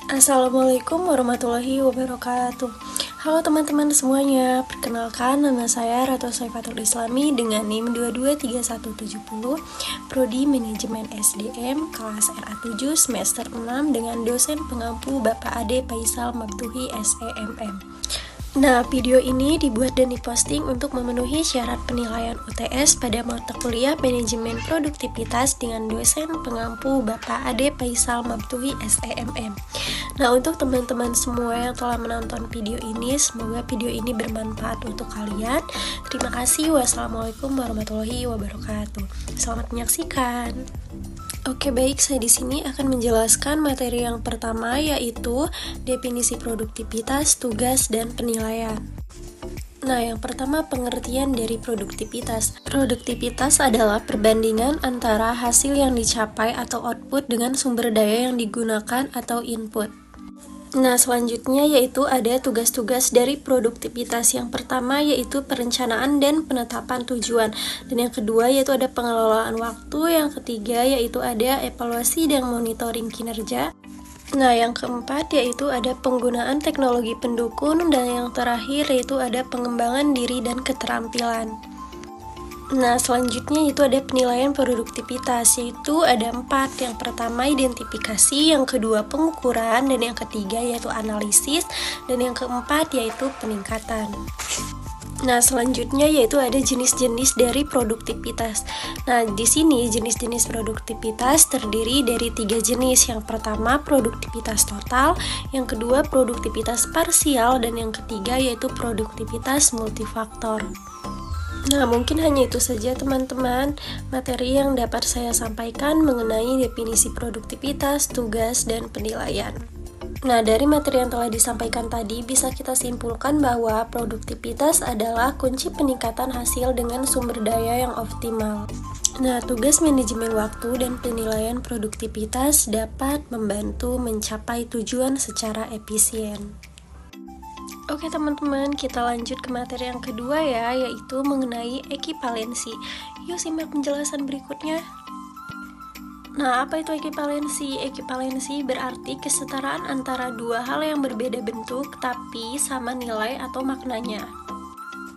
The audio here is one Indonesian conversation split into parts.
Assalamualaikum warahmatullahi wabarakatuh. Halo teman-teman semuanya, perkenalkan nama saya Ratu Saifatul Islami dengan NIM 223170, Prodi Manajemen SDM, kelas RA7 semester 6 dengan dosen pengampu Bapak Ade Faisal Mabtuhi SEMM. Nah, video ini dibuat dan diposting untuk memenuhi syarat penilaian UTS pada mata kuliah Manajemen Produktivitas dengan dosen pengampu Bapak Ade Faisal Mabtuhi SEMM. Nah, untuk teman-teman semua yang telah menonton video ini, semoga video ini bermanfaat untuk kalian. Terima kasih. Wassalamualaikum warahmatullahi wabarakatuh. Selamat menyaksikan. Oke, baik, saya di sini akan menjelaskan materi yang pertama, yaitu definisi produktivitas, tugas, dan penilaian. Nah, yang pertama, pengertian dari produktivitas. Produktivitas adalah perbandingan antara hasil yang dicapai atau output dengan sumber daya yang digunakan atau input. Nah, selanjutnya yaitu ada tugas-tugas dari produktivitas. Yang pertama yaitu perencanaan dan penetapan tujuan. Dan yang kedua yaitu ada pengelolaan waktu. Yang ketiga yaitu ada evaluasi dan monitoring kinerja. Nah, yang keempat yaitu ada penggunaan teknologi pendukung. Dan yang terakhir yaitu ada pengembangan diri dan keterampilan. Nah, selanjutnya itu ada penilaian produktivitas, yaitu ada 4. Yang pertama identifikasi, yang kedua pengukuran, dan yang ketiga yaitu analisis, dan yang keempat yaitu peningkatan. Nah, selanjutnya yaitu ada jenis-jenis dari produktivitas. Nah, di sini jenis-jenis produktivitas terdiri dari 3 jenis. Yang pertama produktivitas total, yang kedua produktivitas parsial, dan yang ketiga yaitu produktivitas multifaktor. Nah, mungkin hanya itu saja teman-teman materi yang dapat saya sampaikan mengenai definisi produktivitas, tugas, dan penilaian. Nah, dari materi yang telah disampaikan tadi bisa kita simpulkan bahwa produktivitas adalah kunci peningkatan hasil dengan sumber daya yang optimal. Nah, tugas manajemen waktu dan penilaian produktivitas dapat membantu mencapai tujuan secara efisien. Oke teman-teman, kita lanjut ke materi yang kedua ya, yaitu mengenai ekivalensi. Yuk simak penjelasan berikutnya. Nah, apa itu ekivalensi? Ekivalensi berarti kesetaraan antara dua hal yang berbeda bentuk tapi sama nilai atau maknanya.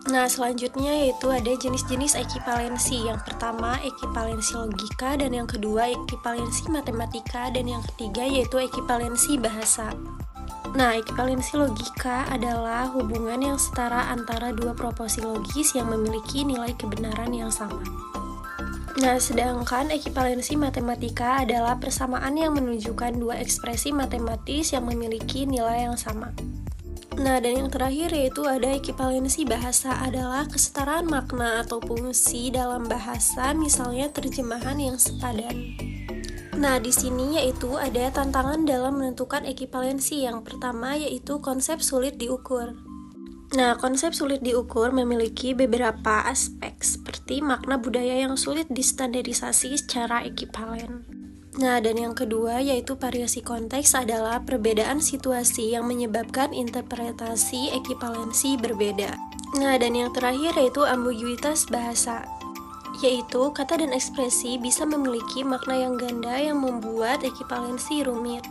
Nah, selanjutnya yaitu ada jenis-jenis ekivalensi. Yang pertama ekivalensi logika, dan yang kedua ekivalensi matematika, dan yang ketiga yaitu ekivalensi bahasa. Nah, ekivalensi logika adalah hubungan yang setara antara dua proporsi logis yang memiliki nilai kebenaran yang sama. Nah, sedangkan ekivalensi matematika adalah persamaan yang menunjukkan dua ekspresi matematis yang memiliki nilai yang sama. Nah, dan yang terakhir yaitu ada ekivalensi bahasa, adalah kesetaraan makna atau fungsi dalam bahasa, misalnya terjemahan yang sepadan. Nah, di sini yaitu ada tantangan dalam menentukan ekivalensi. Yang pertama yaitu konsep sulit diukur. Nah, konsep sulit diukur memiliki beberapa aspek seperti makna budaya yang sulit distandarisasi secara ekivalen. Nah, dan yang kedua yaitu variasi konteks, adalah perbedaan situasi yang menyebabkan interpretasi ekivalensi berbeda. Nah, dan yang terakhir yaitu ambiguitas bahasa, yaitu kata dan ekspresi bisa memiliki makna yang ganda yang membuat ekivalensi rumit.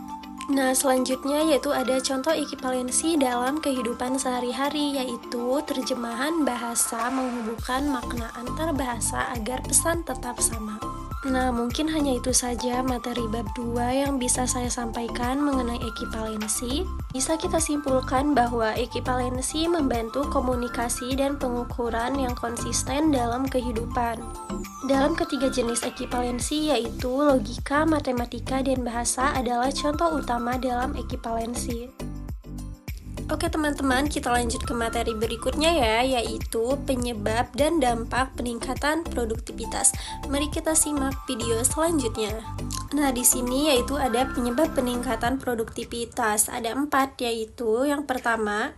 Nah, selanjutnya yaitu ada contoh ekivalensi dalam kehidupan sehari-hari, yaitu terjemahan bahasa menghubungkan makna antar bahasa agar pesan tetap sama. Nah, mungkin hanya itu saja materi bab 2 yang bisa saya sampaikan mengenai ekivalensi. Bisa kita simpulkan bahwa ekivalensi membantu komunikasi dan pengukuran yang konsisten dalam kehidupan. Dalam ketiga jenis ekivalensi yaitu logika, matematika, dan bahasa adalah contoh utama dalam ekivalensi. Oke teman-teman, kita lanjut ke materi berikutnya ya, yaitu penyebab dan dampak peningkatan produktivitas. Mari kita simak video selanjutnya. Nah, di sini yaitu ada penyebab peningkatan produktivitas. Ada 4, yaitu yang pertama,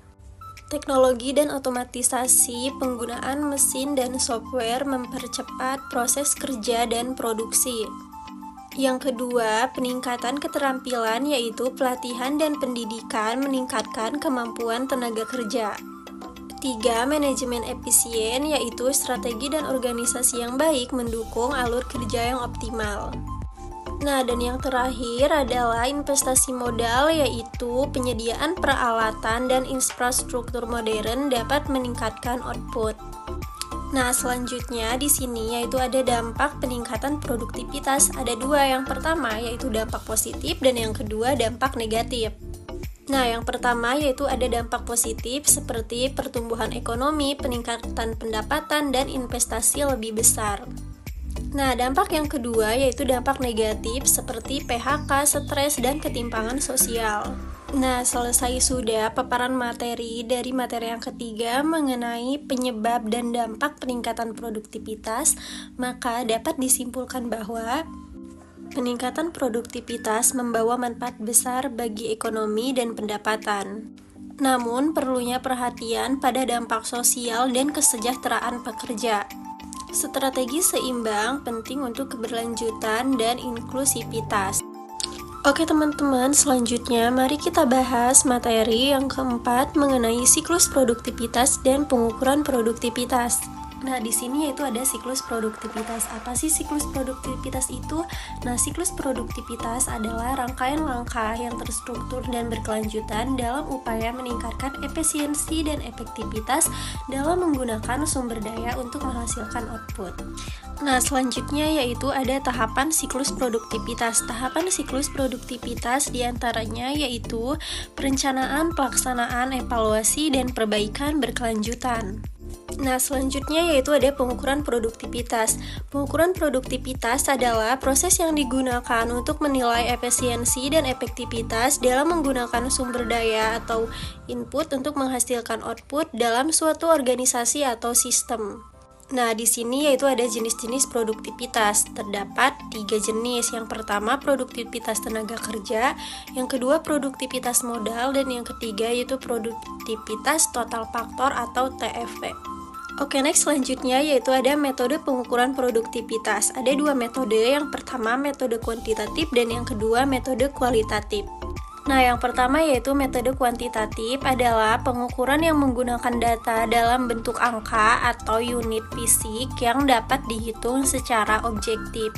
teknologi dan otomatisasi penggunaan mesin dan software mempercepat proses kerja dan produksi. Yang kedua, peningkatan keterampilan, yaitu pelatihan dan pendidikan meningkatkan kemampuan tenaga kerja. 3. Manajemen efisien, yaitu strategi dan organisasi yang baik mendukung alur kerja yang optimal. Nah, dan yang terakhir adalah investasi modal, yaitu penyediaan peralatan dan infrastruktur modern dapat meningkatkan output. Nah, selanjutnya di sini yaitu ada dampak peningkatan produktivitas. Ada dua, yang pertama yaitu dampak positif dan yang kedua dampak negatif. Nah, yang pertama yaitu ada dampak positif seperti pertumbuhan ekonomi, peningkatan pendapatan, dan investasi lebih besar. Nah, dampak yang kedua yaitu dampak negatif seperti PHK, stres, dan ketimpangan sosial. Nah, selesai sudah paparan materi dari materi yang ketiga mengenai penyebab dan dampak peningkatan produktivitas, maka dapat disimpulkan bahwa peningkatan produktivitas membawa manfaat besar bagi ekonomi dan pendapatan. Namun, perlunya perhatian pada dampak sosial dan kesejahteraan pekerja. Strategi seimbang penting untuk keberlanjutan dan inklusivitas. Oke teman-teman, selanjutnya mari kita bahas materi yang keempat mengenai siklus produktivitas dan pengukuran produktivitas. Nah, di sini yaitu ada siklus produktivitas. Apa sih siklus produktivitas itu? Nah, siklus produktivitas adalah rangkaian langkah yang terstruktur dan berkelanjutan dalam upaya meningkatkan efisiensi dan efektivitas dalam menggunakan sumber daya untuk menghasilkan output. Nah, selanjutnya yaitu ada tahapan siklus produktivitas. Tahapan siklus produktivitas diantaranya yaitu perencanaan, pelaksanaan, evaluasi, dan perbaikan berkelanjutan. Nah, selanjutnya yaitu ada pengukuran produktivitas. Pengukuran produktivitas adalah proses yang digunakan untuk menilai efisiensi dan efektivitas dalam menggunakan sumber daya atau input untuk menghasilkan output dalam suatu organisasi atau sistem. Nah, di sini yaitu ada jenis-jenis produktivitas. Terdapat 3 jenis. Yang pertama, produktivitas tenaga kerja, yang kedua produktivitas modal, dan yang ketiga yaitu produktivitas total faktor atau TFP. Oke, next selanjutnya yaitu ada metode pengukuran produktivitas. Ada 2 metode, yang pertama metode kuantitatif dan yang kedua metode kualitatif. Nah, yang pertama yaitu metode kuantitatif adalah pengukuran yang menggunakan data dalam bentuk angka atau unit fisik yang dapat dihitung secara objektif.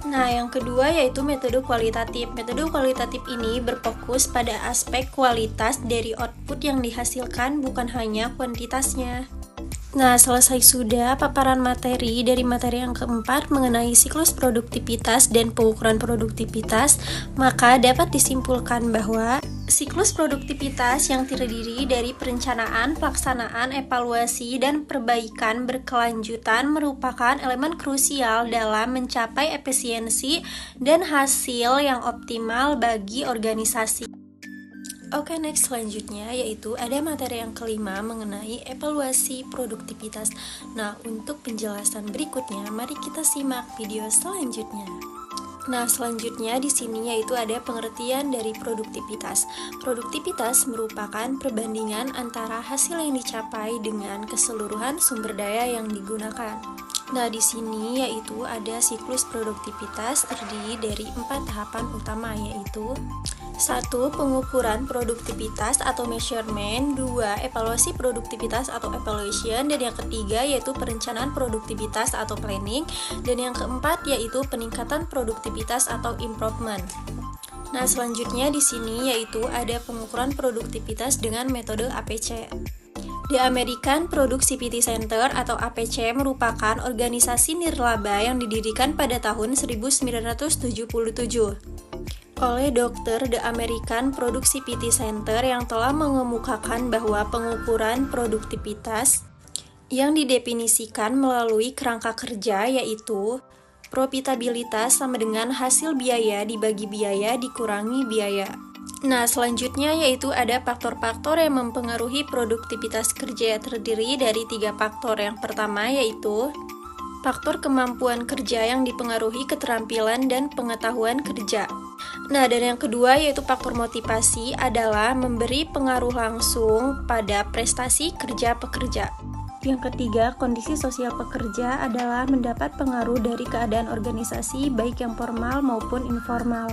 Nah, yang kedua yaitu metode kualitatif. Metode kualitatif ini berfokus pada aspek kualitas dari output yang dihasilkan, bukan hanya kuantitasnya. Nah, selesai sudah paparan materi dari materi yang keempat mengenai siklus produktivitas dan pengukuran produktivitas, maka dapat disimpulkan bahwa siklus produktivitas yang terdiri dari perencanaan, pelaksanaan, evaluasi, dan perbaikan berkelanjutan merupakan elemen krusial dalam mencapai efisiensi dan hasil yang optimal bagi organisasi. Oke, next selanjutnya yaitu ada materi yang kelima mengenai evaluasi produktivitas. Nah, untuk penjelasan berikutnya, mari kita simak video selanjutnya. Nah, selanjutnya di sini yaitu ada pengertian dari produktivitas. Produktivitas merupakan perbandingan antara hasil yang dicapai dengan keseluruhan sumber daya yang digunakan. Nah, di sini yaitu ada siklus produktivitas terdiri dari 4 tahapan utama, yaitu 1. Pengukuran produktivitas atau measurement, 2. Evaluasi produktivitas atau evaluation, dan yang ketiga yaitu perencanaan produktivitas atau planning, dan yang keempat yaitu peningkatan produktivitas atau improvement. Nah, selanjutnya di sini yaitu ada pengukuran produktivitas dengan metode APC. The American Productivity Center atau APC merupakan organisasi nirlaba yang didirikan pada tahun 1977 oleh Dr. The American Productivity Center yang telah mengemukakan bahwa pengukuran produktivitas yang didefinisikan melalui kerangka kerja yaitu profitabilitas sama dengan hasil biaya dibagi biaya dikurangi biaya. Nah, selanjutnya yaitu ada faktor-faktor yang mempengaruhi produktivitas kerja, terdiri dari 3 faktor. Yang pertama yaitu faktor kemampuan kerja yang dipengaruhi keterampilan dan pengetahuan kerja. Nah, dan yang kedua yaitu faktor motivasi adalah memberi pengaruh langsung pada prestasi kerja pekerja. Yang ketiga, kondisi sosial pekerja adalah mendapat pengaruh dari keadaan organisasi baik yang formal maupun informal.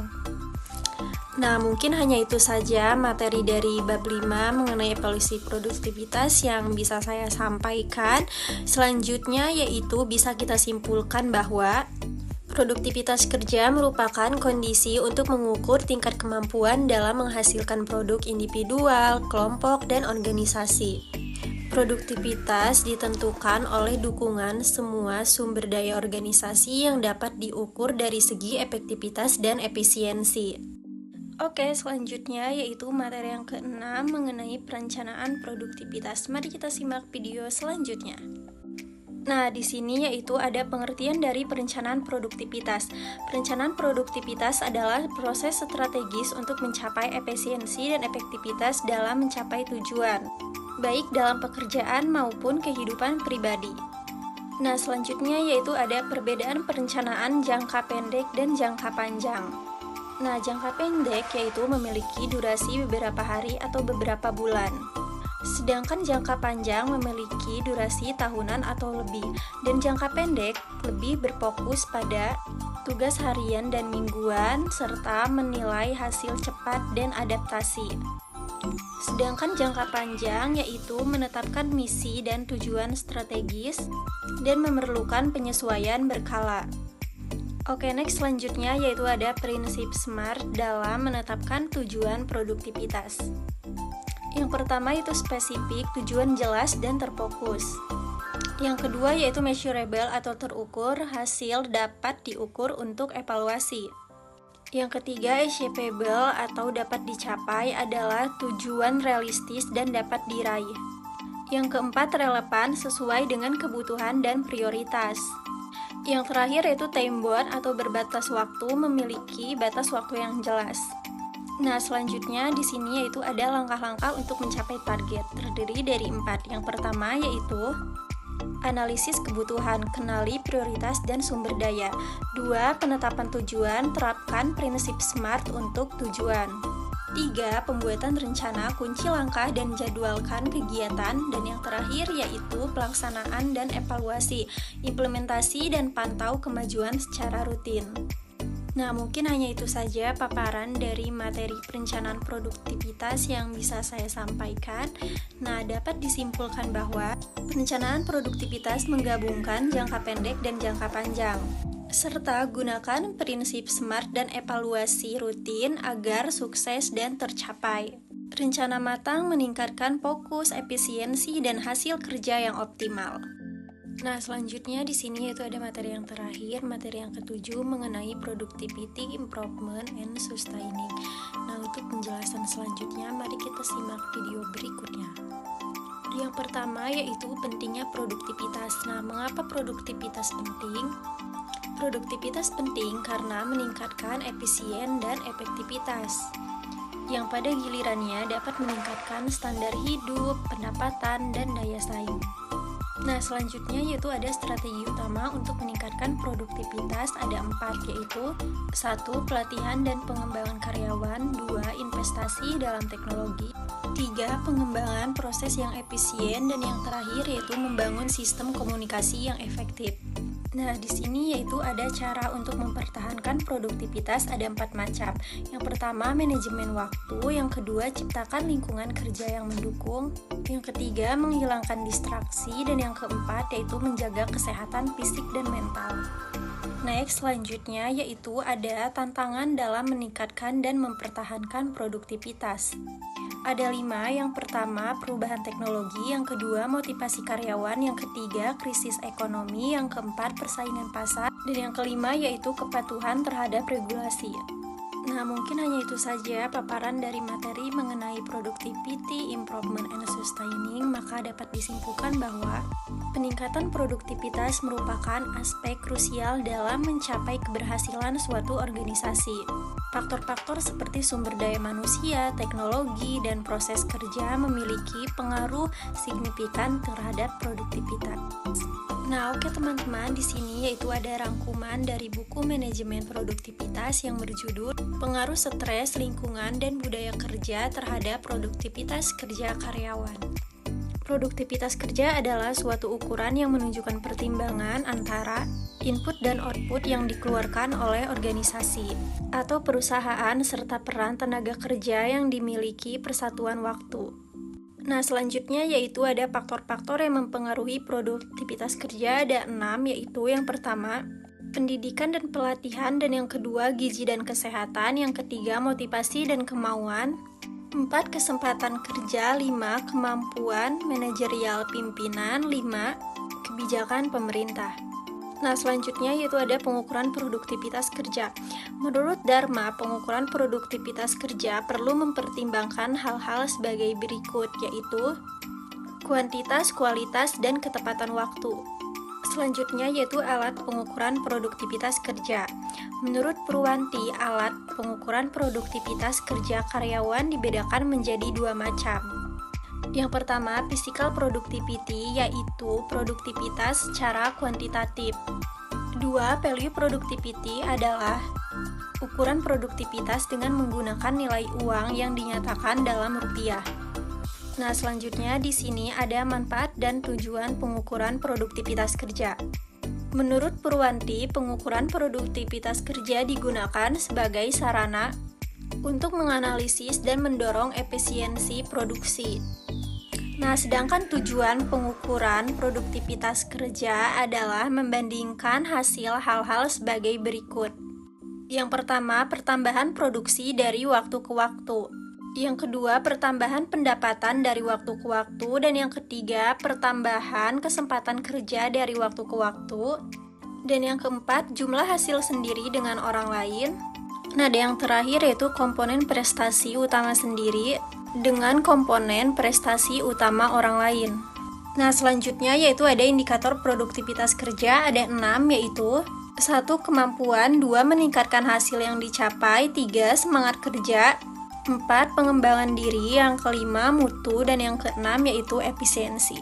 Nah, mungkin hanya itu saja materi dari bab 5 mengenai evaluasi produktivitas yang bisa saya sampaikan. Selanjutnya yaitu bisa kita simpulkan bahwa Produktivitas kerja merupakan kondisi untuk mengukur tingkat kemampuan dalam menghasilkan produk individual, kelompok, dan organisasi. Produktivitas ditentukan oleh dukungan semua sumber daya organisasi yang dapat diukur dari segi efektivitas dan efisiensi. Oke, selanjutnya yaitu materi yang ke-6 mengenai perencanaan produktivitas. Mari kita simak video selanjutnya. Nah, di sini yaitu ada pengertian dari perencanaan produktivitas. Perencanaan produktivitas adalah proses strategis untuk mencapai efisiensi dan efektivitas dalam mencapai tujuan, baik dalam pekerjaan maupun kehidupan pribadi. Nah, selanjutnya yaitu ada perbedaan perencanaan jangka pendek dan jangka panjang. Nah, jangka pendek yaitu memiliki durasi beberapa hari atau beberapa bulan. Sedangkan jangka panjang memiliki durasi tahunan atau lebih, dan jangka pendek lebih berfokus pada tugas harian dan mingguan, serta menilai hasil cepat dan adaptasi. Sedangkan jangka panjang yaitu menetapkan misi dan tujuan strategis dan memerlukan penyesuaian berkala. Oke, next selanjutnya yaitu ada prinsip SMART dalam menetapkan tujuan produktivitas. Yang pertama itu spesifik, tujuan jelas dan terfokus. Yang kedua yaitu measurable atau terukur, hasil dapat diukur untuk evaluasi. Yang ketiga achievable atau dapat dicapai adalah tujuan realistis dan dapat diraih. Yang keempat relevan sesuai dengan kebutuhan dan prioritas. Yang terakhir yaitu time bound atau berbatas waktu, memiliki batas waktu yang jelas. Nah, selanjutnya di sini yaitu ada langkah-langkah untuk mencapai target, terdiri dari 4. Yang pertama yaitu analisis kebutuhan, kenali prioritas dan sumber daya. 2. Penetapan tujuan, terapkan prinsip SMART untuk tujuan. 3. Pembuatan rencana, kunci langkah dan jadwalkan kegiatan. Dan yang terakhir yaitu pelaksanaan dan evaluasi, implementasi dan pantau kemajuan secara rutin. Nah, mungkin hanya itu saja paparan dari materi perencanaan produktivitas yang bisa saya sampaikan. Nah, dapat disimpulkan bahwa perencanaan produktivitas menggabungkan jangka pendek dan jangka panjang, serta gunakan prinsip SMART dan evaluasi rutin agar sukses dan tercapai. Rencana matang meningkatkan fokus, efisiensi, dan hasil kerja yang optimal. Nah, selanjutnya di sini yaitu ada materi yang terakhir, materi yang ke-7 mengenai productivity improvement and sustaining. Nah, untuk penjelasan selanjutnya, mari kita simak video berikutnya. Yang pertama yaitu pentingnya produktivitas. Nah, mengapa produktivitas penting? Produktivitas penting karena meningkatkan efisien dan efektivitas, yang pada gilirannya dapat meningkatkan standar hidup, pendapatan, dan daya saing. Nah, selanjutnya yaitu ada strategi utama untuk meningkatkan produktivitas, ada 4, yaitu 1. Pelatihan dan pengembangan karyawan, 2. Investasi dalam teknologi, 3. Pengembangan proses yang efisien, dan yang terakhir yaitu membangun sistem komunikasi yang efektif. Nah, di sini yaitu ada cara untuk mempertahankan produktivitas, ada 4 macam. Yang pertama, manajemen waktu. Yang kedua, ciptakan lingkungan kerja yang mendukung. Yang ketiga, menghilangkan distraksi. Dan yang keempat, yaitu menjaga kesehatan fisik dan mental. Next, selanjutnya yaitu ada tantangan dalam meningkatkan dan mempertahankan produktivitas. Ada 5, yang pertama perubahan teknologi, yang kedua motivasi karyawan, yang ketiga krisis ekonomi, yang keempat persaingan pasar, dan yang kelima yaitu kepatuhan terhadap regulasi. Nah, mungkin hanya itu saja paparan dari materi mengenai productivity, improvement, and sustaining. Maka dapat disimpulkan bahwa peningkatan produktivitas merupakan aspek krusial dalam mencapai keberhasilan suatu organisasi. Faktor-faktor seperti sumber daya manusia, teknologi, dan proses kerja memiliki pengaruh signifikan terhadap produktivitas. Nah, oke teman-teman, di sini yaitu ada rangkuman dari buku manajemen produktivitas yang berjudul Pengaruh Stres, Lingkungan, dan Budaya Kerja terhadap Produktivitas Kerja Karyawan. Produktivitas kerja adalah suatu ukuran yang menunjukkan pertimbangan antara input dan output yang dikeluarkan oleh organisasi atau perusahaan serta peran tenaga kerja yang dimiliki persatuan waktu. Nah, selanjutnya yaitu ada faktor-faktor yang mempengaruhi produktivitas kerja, ada 6, yaitu yang pertama, pendidikan dan pelatihan, dan yang kedua gizi dan kesehatan, yang ketiga motivasi dan kemauan, 4 kesempatan kerja, 5 kemampuan manajerial pimpinan, 5 kebijakan pemerintah. Nah, selanjutnya yaitu ada pengukuran produktivitas kerja. Menurut Dharma, pengukuran produktivitas kerja perlu mempertimbangkan hal-hal sebagai berikut, yaitu kuantitas, kualitas, dan ketepatan waktu. Selanjutnya yaitu alat pengukuran produktivitas kerja. Menurut Purwanti, alat pengukuran produktivitas kerja karyawan dibedakan menjadi 2 macam. Yang pertama, physical productivity, yaitu produktivitas secara kuantitatif. 2. Value productivity adalah ukuran produktivitas dengan menggunakan nilai uang yang dinyatakan dalam rupiah. Nah, selanjutnya di sini ada manfaat dan tujuan pengukuran produktivitas kerja. Menurut Purwanti, pengukuran produktivitas kerja digunakan sebagai sarana untuk menganalisis dan mendorong efisiensi produksi. Nah, sedangkan tujuan pengukuran produktivitas kerja adalah membandingkan hasil hal-hal sebagai berikut. Yang pertama, pertambahan produksi dari waktu ke waktu. Yang kedua, pertambahan pendapatan dari waktu ke waktu. Dan yang ketiga, pertambahan kesempatan kerja dari waktu ke waktu. Dan yang keempat, jumlah hasil sendiri dengan orang lain. Nah, dan yang terakhir yaitu komponen prestasi utama sendiri dengan komponen prestasi utama orang lain. Nah, selanjutnya yaitu ada indikator produktivitas kerja, ada 6, yaitu 1. Kemampuan, 2. Meningkatkan hasil yang dicapai, 3. Semangat kerja, 4. Pengembangan diri, yang kelima mutu, dan yang keenam yaitu efisiensi.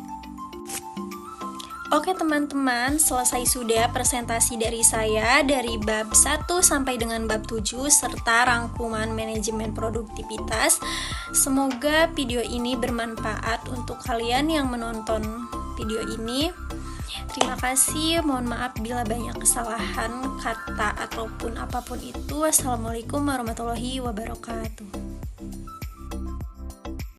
Oke teman-teman, selesai sudah presentasi dari saya dari bab 1 sampai dengan bab 7 serta rangkuman manajemen produktivitas. Semoga video ini bermanfaat untuk kalian yang menonton video ini. Terima kasih, mohon maaf bila banyak kesalahan kata ataupun apapun itu. Wassalamualaikum warahmatullahi wabarakatuh.